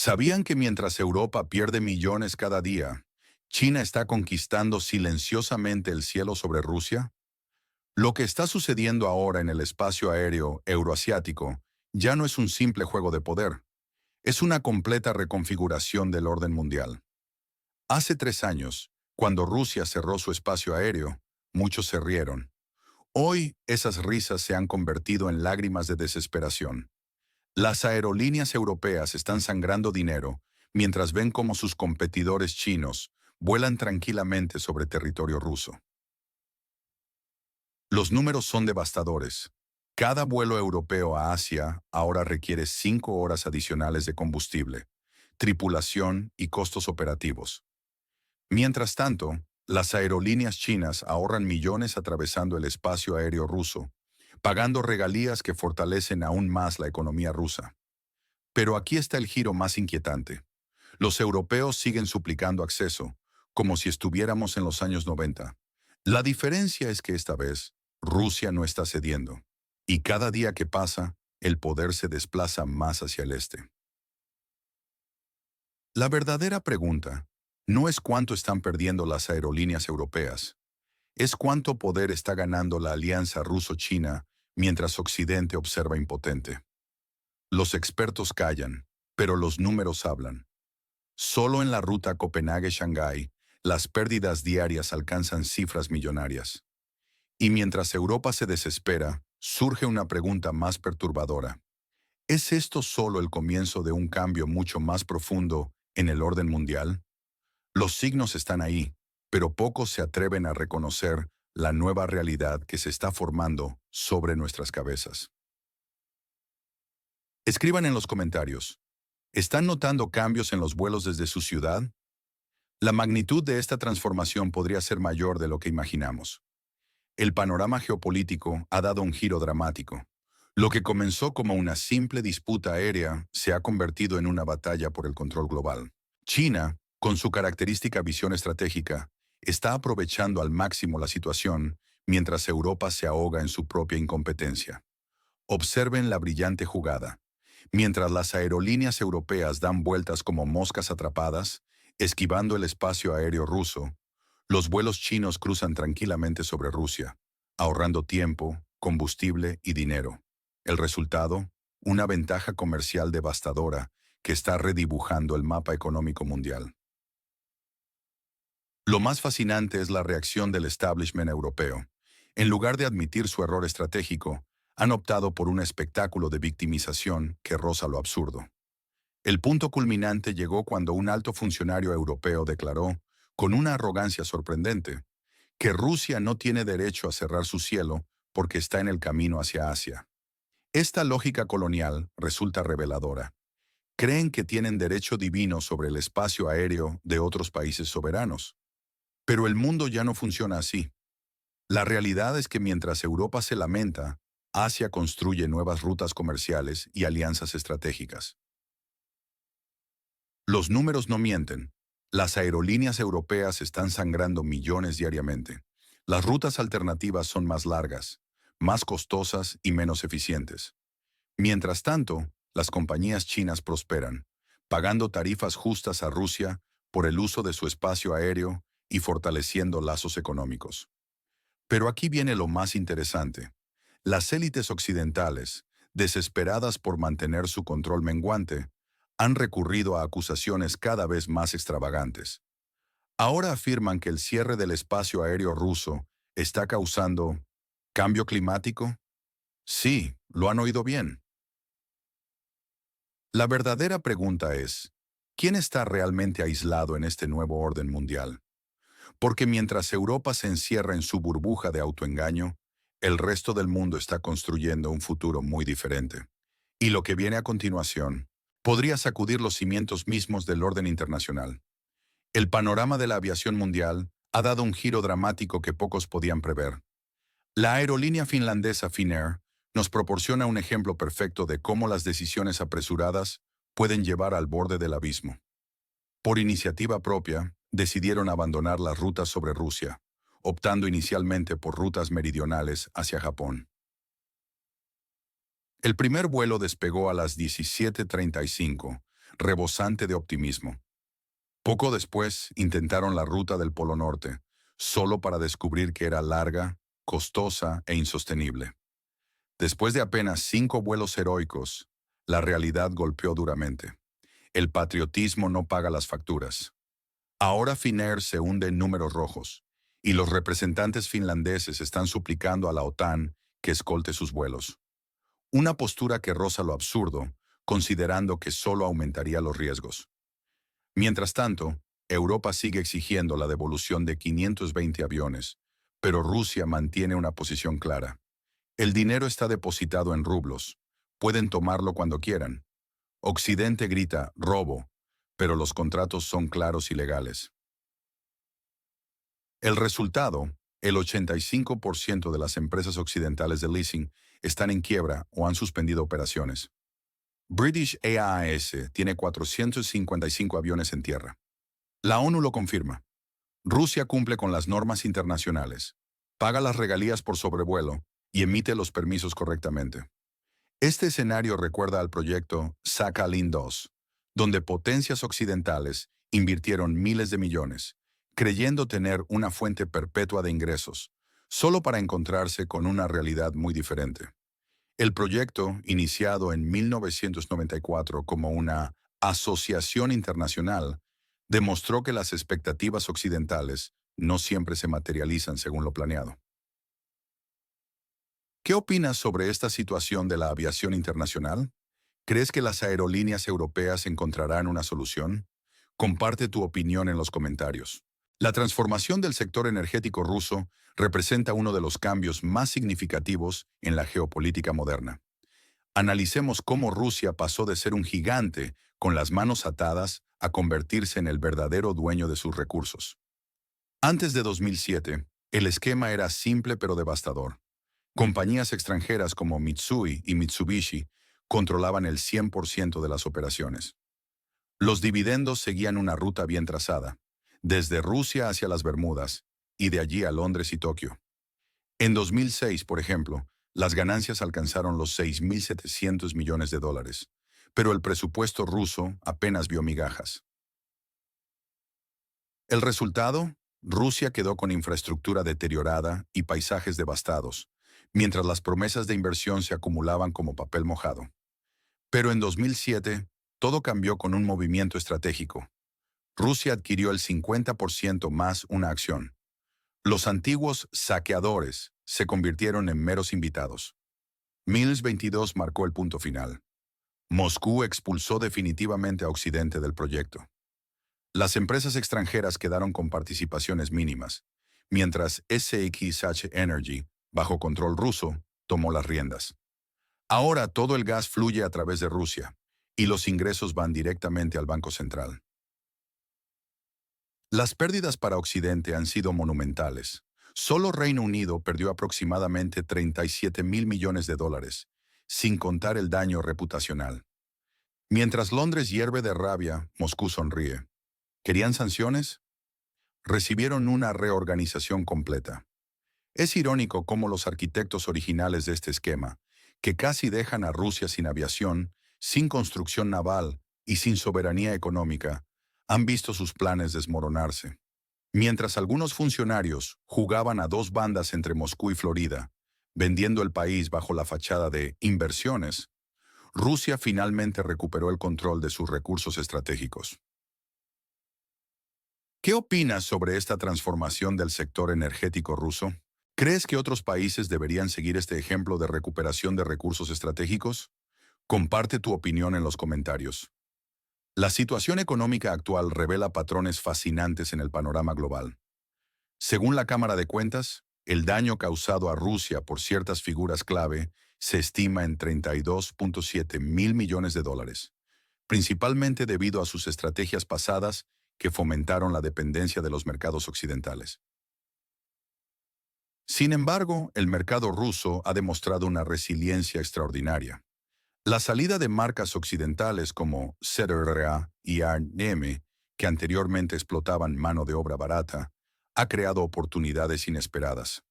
¿Sabían que mientras Europa pierde millones cada día, China está conquistando silenciosamente el cielo sobre Rusia? Lo que está sucediendo ahora en el espacio aéreo euroasiático ya no es un simple juego de poder, es una completa reconfiguración del orden mundial. Hace 3 años, cuando Rusia cerró su espacio aéreo, muchos se rieron. Hoy, esas risas se han convertido en lágrimas de desesperación. Las aerolíneas europeas están sangrando dinero mientras ven cómo sus competidores chinos vuelan tranquilamente sobre territorio ruso. Los números son devastadores. Cada vuelo europeo a Asia ahora requiere 5 horas adicionales de combustible, tripulación y costos operativos. Mientras tanto, las aerolíneas chinas ahorran millones atravesando el espacio aéreo ruso, pagando regalías que fortalecen aún más la economía rusa. Pero aquí está el giro más inquietante. Los europeos siguen suplicando acceso, como si estuviéramos en los años 90. La diferencia es que esta vez, Rusia no está cediendo. Y cada día que pasa, el poder se desplaza más hacia el este. La verdadera pregunta no es cuánto están perdiendo las aerolíneas europeas, es cuánto poder está ganando la alianza ruso-china mientras Occidente observa impotente. Los expertos callan, pero los números hablan. Solo en la ruta Copenhague-Shanghái, las pérdidas diarias alcanzan cifras millonarias. Y mientras Europa se desespera, surge una pregunta más perturbadora. ¿Es esto solo el comienzo de un cambio mucho más profundo en el orden mundial? Los signos están ahí, pero pocos se atreven a reconocer la nueva realidad que se está formando sobre nuestras cabezas. Escriban en los comentarios. ¿Están notando cambios en los vuelos desde su ciudad? La magnitud de esta transformación podría ser mayor de lo que imaginamos. El panorama geopolítico ha dado un giro dramático. Lo que comenzó como una simple disputa aérea se ha convertido en una batalla por el control global. China, con su característica visión estratégica, está aprovechando al máximo la situación mientras Europa se ahoga en su propia incompetencia. Observen la brillante jugada. Mientras las aerolíneas europeas dan vueltas como moscas atrapadas, esquivando el espacio aéreo ruso, los vuelos chinos cruzan tranquilamente sobre Rusia, ahorrando tiempo, combustible y dinero. El resultado, una ventaja comercial devastadora que está redibujando el mapa económico mundial. Lo más fascinante es la reacción del establishment europeo. En lugar de admitir su error estratégico, han optado por un espectáculo de victimización que roza lo absurdo. El punto culminante llegó cuando un alto funcionario europeo declaró, con una arrogancia sorprendente, que Rusia no tiene derecho a cerrar su cielo porque está en el camino hacia Asia. Esta lógica colonial resulta reveladora. Creen que tienen derecho divino sobre el espacio aéreo de otros países soberanos. Pero el mundo ya no funciona así. La realidad es que mientras Europa se lamenta, Asia construye nuevas rutas comerciales y alianzas estratégicas. Los números no mienten. Las aerolíneas europeas están sangrando millones diariamente. Las rutas alternativas son más largas, más costosas y menos eficientes. Mientras tanto, las compañías chinas prosperan, pagando tarifas justas a Rusia por el uso de su espacio aéreo y fortaleciendo lazos económicos. Pero aquí viene lo más interesante. Las élites occidentales, desesperadas por mantener su control menguante, han recurrido a acusaciones cada vez más extravagantes. Ahora afirman que el cierre del espacio aéreo ruso está causando ¿cambio climático? Sí, lo han oído bien. La verdadera pregunta es, ¿quién está realmente aislado en este nuevo orden mundial? Porque mientras Europa se encierra en su burbuja de autoengaño, el resto del mundo está construyendo un futuro muy diferente. Y lo que viene a continuación podría sacudir los cimientos mismos del orden internacional. El panorama de la aviación mundial ha dado un giro dramático que pocos podían prever. La aerolínea finlandesa Finnair nos proporciona un ejemplo perfecto de cómo las decisiones apresuradas pueden llevar al borde del abismo. Por iniciativa propia, decidieron abandonar las rutas sobre Rusia, optando inicialmente por rutas meridionales hacia Japón. El primer vuelo despegó a las 17:35, rebosante de optimismo. Poco después intentaron la ruta del Polo Norte, solo para descubrir que era larga, costosa e insostenible. Después de apenas 5 vuelos heroicos, la realidad golpeó duramente. El patriotismo no paga las facturas. Ahora Finnair se hunde en números rojos, y los representantes finlandeses están suplicando a la OTAN que escolte sus vuelos. Una postura que roza lo absurdo, considerando que solo aumentaría los riesgos. Mientras tanto, Europa sigue exigiendo la devolución de 520 aviones, pero Rusia mantiene una posición clara. El dinero está depositado en rublos. Pueden tomarlo cuando quieran. Occidente grita robo, pero los contratos son claros y legales. El resultado, el 85% de las empresas occidentales de leasing están en quiebra o han suspendido operaciones. British Airways tiene 455 aviones en tierra. La ONU lo confirma. Rusia cumple con las normas internacionales, paga las regalías por sobrevuelo y emite los permisos correctamente. Este escenario recuerda al proyecto Sakhalin-2, donde potencias occidentales invirtieron miles de millones, creyendo tener una fuente perpetua de ingresos, solo para encontrarse con una realidad muy diferente. El proyecto, iniciado en 1994 como una asociación internacional, demostró que las expectativas occidentales no siempre se materializan según lo planeado. ¿Qué opinas sobre esta situación de la aviación internacional? ¿Crees que las aerolíneas europeas encontrarán una solución? Comparte tu opinión en los comentarios. La transformación del sector energético ruso representa uno de los cambios más significativos en la geopolítica moderna. Analicemos cómo Rusia pasó de ser un gigante con las manos atadas a convertirse en el verdadero dueño de sus recursos. Antes de 2007, el esquema era simple pero devastador. Compañías extranjeras como Mitsui y Mitsubishi controlaban el 100% de las operaciones. Los dividendos seguían una ruta bien trazada, desde Rusia hacia las Bermudas y de allí a Londres y Tokio. En 2006, por ejemplo, las ganancias alcanzaron los 6.700 millones de dólares, pero el presupuesto ruso apenas vio migajas. El resultado, Rusia quedó con infraestructura deteriorada y paisajes devastados, mientras las promesas de inversión se acumulaban como papel mojado. Pero en 2007, todo cambió con un movimiento estratégico. Rusia adquirió el 50% más una acción. Los antiguos saqueadores se convirtieron en meros invitados. 2022 marcó el punto final. Moscú expulsó definitivamente a Occidente del proyecto. Las empresas extranjeras quedaron con participaciones mínimas, mientras SXH Energy, bajo control ruso, tomó las riendas. Ahora todo el gas fluye a través de Rusia, y los ingresos van directamente al Banco Central. Las pérdidas para Occidente han sido monumentales. Solo Reino Unido perdió aproximadamente 37.000 millones de dólares, sin contar el daño reputacional. Mientras Londres hierve de rabia, Moscú sonríe. ¿Querían sanciones? Recibieron una reorganización completa. Es irónico cómo los arquitectos originales de este esquema, que casi dejan a Rusia sin aviación, sin construcción naval y sin soberanía económica, han visto sus planes desmoronarse. Mientras algunos funcionarios jugaban a dos bandas entre Moscú y Florida, vendiendo el país bajo la fachada de inversiones, Rusia finalmente recuperó el control de sus recursos estratégicos. ¿Qué opinas sobre esta transformación del sector energético ruso? ¿Crees que otros países deberían seguir este ejemplo de recuperación de recursos estratégicos? Comparte tu opinión en los comentarios. La situación económica actual revela patrones fascinantes en el panorama global. Según la Cámara de Cuentas, el daño causado a Rusia por ciertas figuras clave se estima en 32.7 mil millones de dólares, principalmente debido a sus estrategias pasadas que fomentaron la dependencia de los mercados occidentales. Sin embargo, el mercado ruso ha demostrado una resiliencia extraordinaria. La salida de marcas occidentales como ZRA y ARM, que anteriormente explotaban mano de obra barata, ha creado oportunidades inesperadas.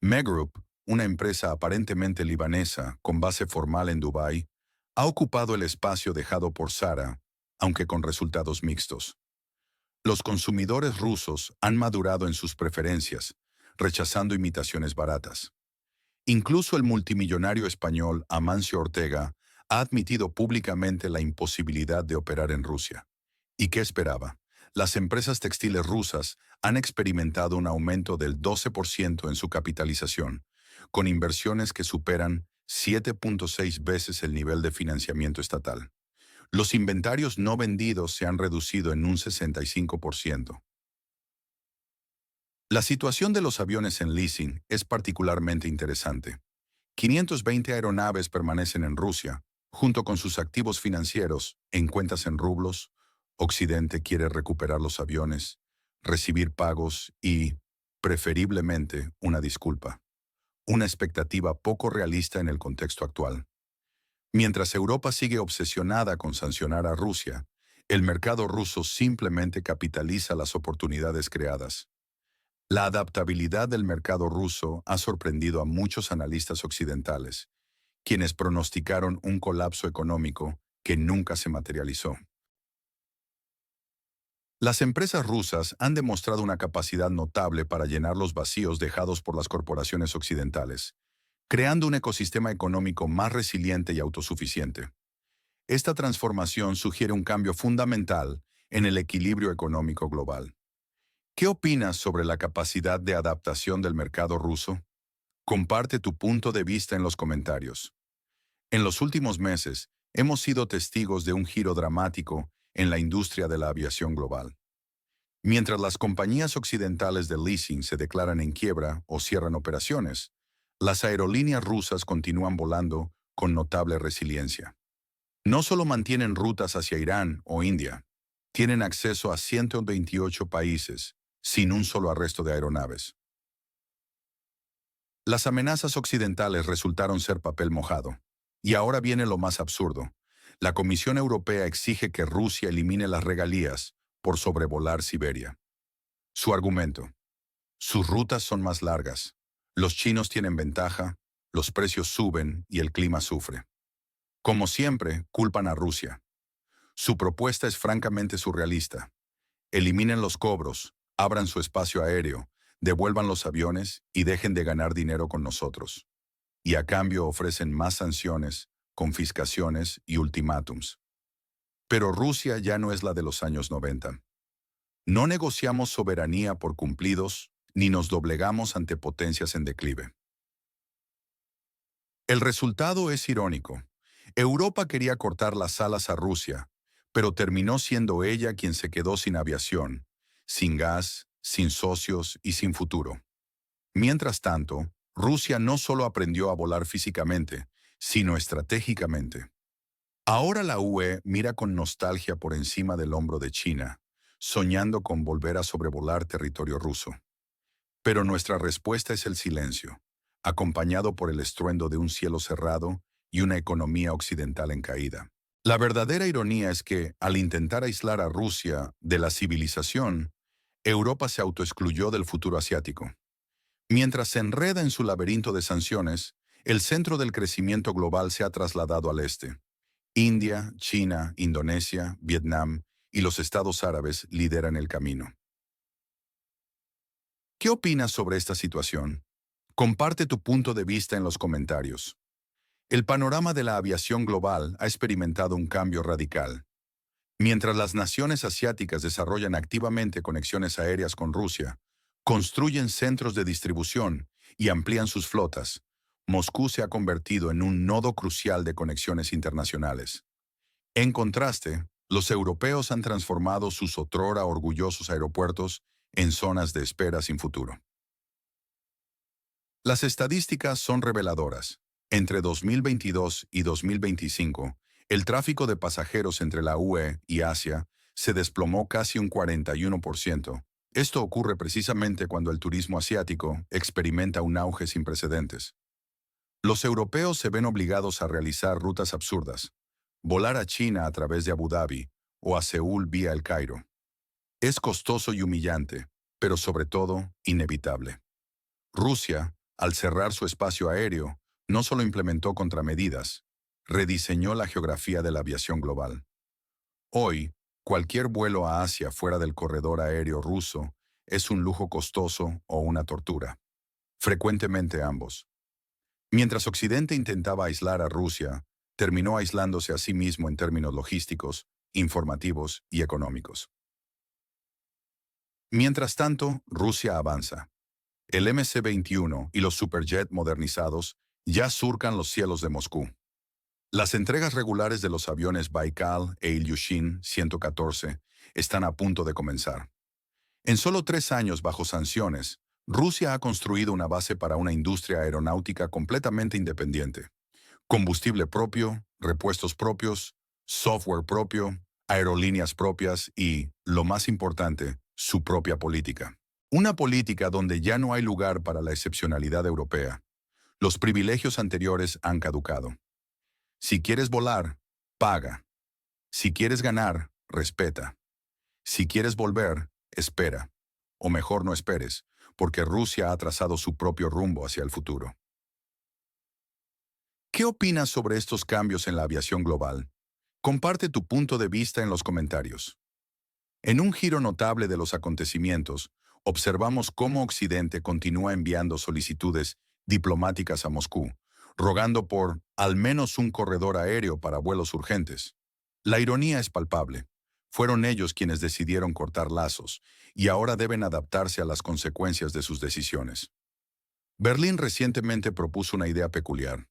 Megroup, una empresa aparentemente libanesa con base formal en Dubái, ha ocupado el espacio dejado por Zara aunque con resultados mixtos. Los consumidores rusos han madurado en sus preferencias, rechazando imitaciones baratas. Incluso el multimillonario español Amancio Ortega ha admitido públicamente la imposibilidad de operar en Rusia. ¿Y qué esperaba? Las empresas textiles rusas han experimentado un aumento del 12% en su capitalización, con inversiones que superan 7.6 veces el nivel de financiamiento estatal. Los inventarios no vendidos se han reducido en un 65%. La situación de los aviones en leasing es particularmente interesante. 520 aeronaves permanecen en Rusia, junto con sus activos financieros, en cuentas en rublos. Occidente quiere recuperar los aviones, recibir pagos y, preferiblemente, una disculpa. Una expectativa poco realista en el contexto actual. Mientras Europa sigue obsesionada con sancionar a Rusia, el mercado ruso simplemente capitaliza las oportunidades creadas. La adaptabilidad del mercado ruso ha sorprendido a muchos analistas occidentales, quienes pronosticaron un colapso económico que nunca se materializó. Las empresas rusas han demostrado una capacidad notable para llenar los vacíos dejados por las corporaciones occidentales, creando un ecosistema económico más resiliente y autosuficiente. Esta transformación sugiere un cambio fundamental en el equilibrio económico global. ¿Qué opinas sobre la capacidad de adaptación del mercado ruso? Comparte tu punto de vista en los comentarios. En los últimos meses, hemos sido testigos de un giro dramático en la industria de la aviación global. Mientras las compañías occidentales de leasing se declaran en quiebra o cierran operaciones, las aerolíneas rusas continúan volando con notable resiliencia. No solo mantienen rutas hacia Irán o India, tienen acceso a 128 países, sin un solo arresto de aeronaves. Las amenazas occidentales resultaron ser papel mojado. Y ahora viene lo más absurdo. La Comisión Europea exige que Rusia elimine las regalías por sobrevolar Siberia. Su argumento: sus rutas son más largas, los chinos tienen ventaja, los precios suben y el clima sufre. Como siempre, culpan a Rusia. Su propuesta es francamente surrealista. Eliminen los cobros, abran su espacio aéreo, devuelvan los aviones y dejen de ganar dinero con nosotros. Y a cambio ofrecen más sanciones, confiscaciones y ultimátums. Pero Rusia ya no es la de los años 90. No negociamos soberanía por cumplidos, ni nos doblegamos ante potencias en declive. El resultado es irónico. Europa quería cortar las alas a Rusia, pero terminó siendo ella quien se quedó sin aviación, sin gas, sin socios y sin futuro. Mientras tanto, Rusia no solo aprendió a volar físicamente, sino estratégicamente. Ahora la UE mira con nostalgia por encima del hombro de China, soñando con volver a sobrevolar territorio ruso. Pero nuestra respuesta es el silencio, acompañado por el estruendo de un cielo cerrado y una economía occidental en caída. La verdadera ironía es que, al intentar aislar a Rusia de la civilización, Europa se autoexcluyó del futuro asiático. Mientras se enreda en su laberinto de sanciones, el centro del crecimiento global se ha trasladado al este. India, China, Indonesia, Vietnam y los Estados Árabes lideran el camino. ¿Qué opinas sobre esta situación? Comparte tu punto de vista en los comentarios. El panorama de la aviación global ha experimentado un cambio radical. Mientras las naciones asiáticas desarrollan activamente conexiones aéreas con Rusia, construyen centros de distribución y amplían sus flotas, Moscú se ha convertido en un nodo crucial de conexiones internacionales. En contraste, los europeos han transformado sus otrora orgullosos aeropuertos en zonas de espera sin futuro. Las estadísticas son reveladoras. Entre 2022 y 2025, el tráfico de pasajeros entre la UE y Asia se desplomó casi un 41%. Esto ocurre precisamente cuando el turismo asiático experimenta un auge sin precedentes. Los europeos se ven obligados a realizar rutas absurdas, volar a China a través de Abu Dhabi o a Seúl vía El Cairo. Es costoso y humillante, pero sobre todo inevitable. Rusia, al cerrar su espacio aéreo, no solo implementó contramedidas, rediseñó la geografía de la aviación global. Hoy, cualquier vuelo a Asia fuera del corredor aéreo ruso es un lujo costoso o una tortura. Frecuentemente ambos. Mientras Occidente intentaba aislar a Rusia, terminó aislándose a sí mismo en términos logísticos, informativos y económicos. Mientras tanto, Rusia avanza. El MC-21 y los Superjet modernizados ya surcan los cielos de Moscú. Las entregas regulares de los aviones Baikal e Ilyushin 114 están a punto de comenzar. En solo 3 años bajo sanciones, Rusia ha construido una base para una industria aeronáutica completamente independiente. Combustible propio, repuestos propios, software propio, aerolíneas propias y, lo más importante, su propia política. Una política donde ya no hay lugar para la excepcionalidad europea. Los privilegios anteriores han caducado. Si quieres volar, paga. Si quieres ganar, respeta. Si quieres volver, espera. O mejor no esperes, porque Rusia ha trazado su propio rumbo hacia el futuro. ¿Qué opinas sobre estos cambios en la aviación global? Comparte tu punto de vista en los comentarios. En un giro notable de los acontecimientos, observamos cómo Occidente continúa enviando solicitudes diplomáticas a Moscú, rogando por al menos un corredor aéreo para vuelos urgentes. La ironía es palpable. Fueron ellos quienes decidieron cortar lazos y ahora deben adaptarse a las consecuencias de sus decisiones. Berlín recientemente propuso una idea peculiar: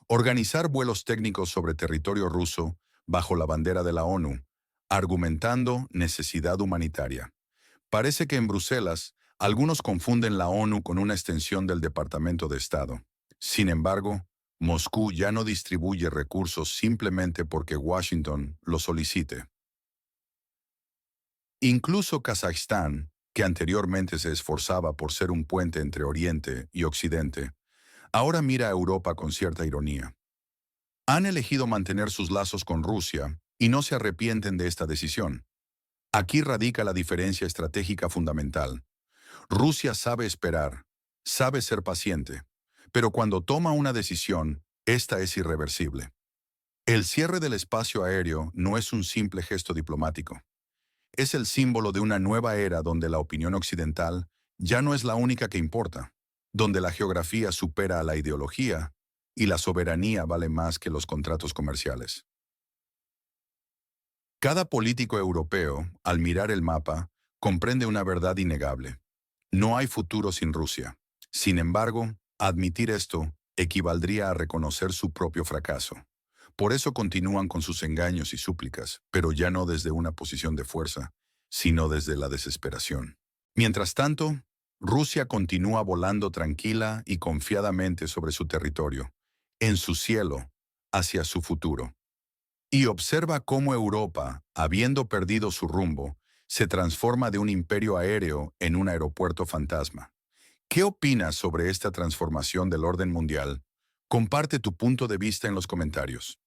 organizar vuelos técnicos sobre territorio ruso bajo la bandera de la ONU, argumentando necesidad humanitaria. Parece que en Bruselas, algunos confunden la ONU con una extensión del Departamento de Estado. Sin embargo, Moscú ya no distribuye recursos simplemente porque Washington lo solicite. Incluso Kazajstán, que anteriormente se esforzaba por ser un puente entre Oriente y Occidente, ahora mira a Europa con cierta ironía. Han elegido mantener sus lazos con Rusia y no se arrepienten de esta decisión. Aquí radica la diferencia estratégica fundamental. Rusia sabe esperar, sabe ser paciente, pero cuando toma una decisión, esta es irreversible. El cierre del espacio aéreo no es un simple gesto diplomático. Es el símbolo de una nueva era donde la opinión occidental ya no es la única que importa, donde la geografía supera a la ideología y la soberanía vale más que los contratos comerciales. Cada político europeo, al mirar el mapa, comprende una verdad innegable. No hay futuro sin Rusia. Sin embargo, admitir esto equivaldría a reconocer su propio fracaso. Por eso continúan con sus engaños y súplicas, pero ya no desde una posición de fuerza, sino desde la desesperación. Mientras tanto, Rusia continúa volando tranquila y confiadamente sobre su territorio, en su cielo, hacia su futuro. Y observa cómo Europa, habiendo perdido su rumbo, se transforma de un imperio aéreo en un aeropuerto fantasma. ¿Qué opinas sobre esta transformación del orden mundial? Comparte tu punto de vista en los comentarios.